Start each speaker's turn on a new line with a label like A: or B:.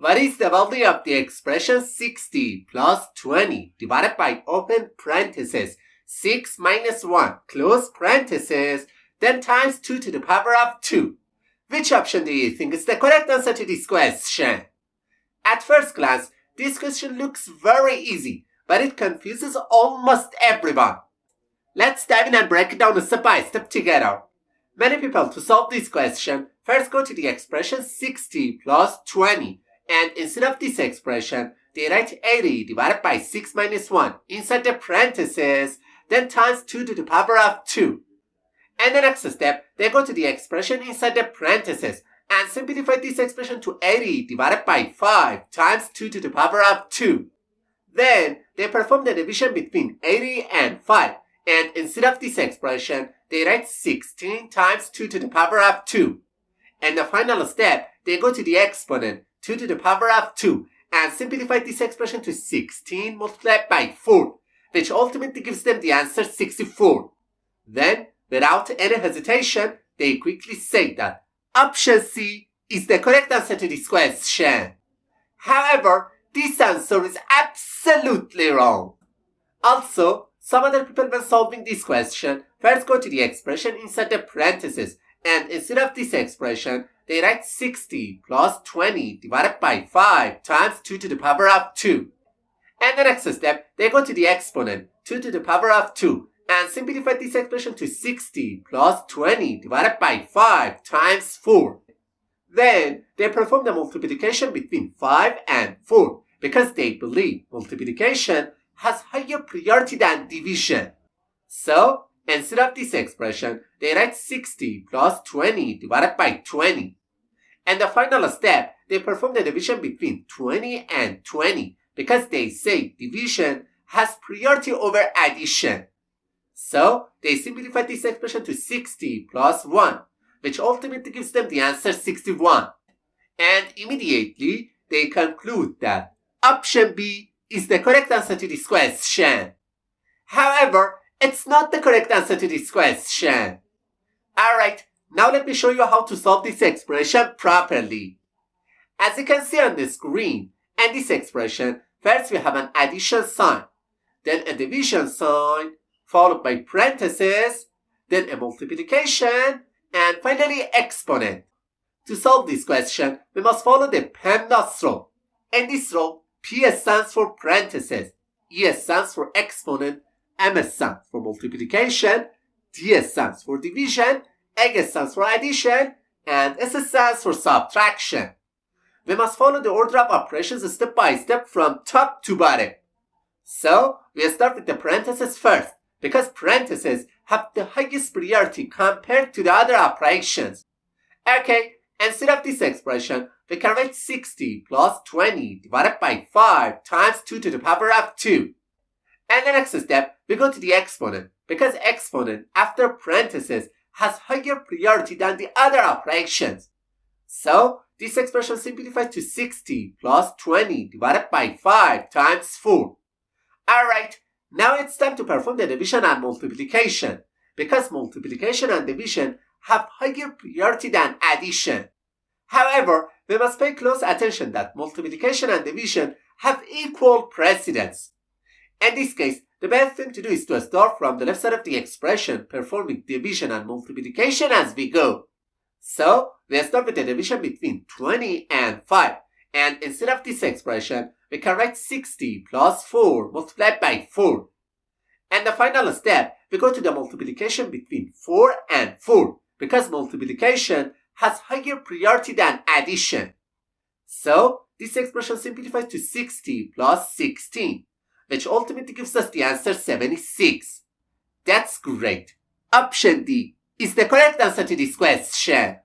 A: What is the value of the expression 60 plus 20 divided by open parentheses 6 minus 1 close parentheses then times 2 to the power of 2? Which option do you think is the correct answer to this question? At first glance, this question looks very easy, but it confuses almost everyone. Let's dive in and break it down step by step together. Many people, to solve this question, first go to the expression 60 plus 20, and instead of this expression, they write 80 divided by 6 minus 1 inside the parentheses, then times 2 to the power of 2. And the next step, they go to the expression inside the parentheses and simplify this expression to 80 divided by 5 times 2 to the power of 2. Then, they perform the division between 80 and 5, and instead of this expression, they write 16 times 2 to the power of 2. And the final step, they go to the exponent 2 to the power of 2 and simplify this expression to 16 multiplied by 4, which ultimately gives them the answer 64. Then, without any hesitation, they quickly say that option C is the correct answer to this question. However, this answer is absolutely wrong. Also, some other people when solving this question first go to the expression inside the parentheses, and instead of this expression, they write 60 plus 20 divided by 5 times 2 to the power of 2. And the next step, they go to the exponent 2 to the power of 2 and simplify this expression to 60 plus 20 divided by 5 times 4. Then, they perform the multiplication between 5 and 4 because they believe multiplication has higher priority than division. So, instead of this expression, they write 60 plus 20 divided by 20. And the final step, they perform the division between 20 and 20 because they say division has priority over addition. So, they simplify this expression to 60 plus 1, which ultimately gives them the answer 61. And immediately, they conclude that option B is the correct answer to this question. However, it's not the correct answer to this question. Alright, now let me show you how to solve this expression properly. As you can see on the screen, in this expression, first we have an addition sign, then a division sign, followed by parentheses, then a multiplication, and finally exponent. To solve this question, we must follow the PEMDAS rule. In this rule, P stands for parentheses, E stands for exponent, M stands for multiplication, D stands for division, A stands for addition, and S stands for subtraction. We must follow the order of operations step by step from top to bottom. So, we start with the parentheses first, because parentheses have the highest priority compared to the other operations. Okay, instead of this expression, we can write 60 plus 20 divided by 5 times 2 to the power of 2. And the next step, we go to the exponent, because exponent after parentheses has higher priority than the other operations. So, this expression simplifies to 60 plus 20 divided by 5 times 4. Alright, now it's time to perform the division and multiplication, because multiplication and division have higher priority than addition. However, we must pay close attention that multiplication and division have equal precedence. In this case, the best thing to do is to start from the left side of the expression, performing division and multiplication as we go. So, we start with the division between 20 and 5, and instead of this expression, we can write 60 plus 4 multiplied by 4. And the final step, we go to the multiplication between 4 and 4, because multiplication has higher priority than addition. So, this expression simplifies to 60 plus 16, which ultimately gives us the answer 76. That's great. Option D is the correct answer to this question.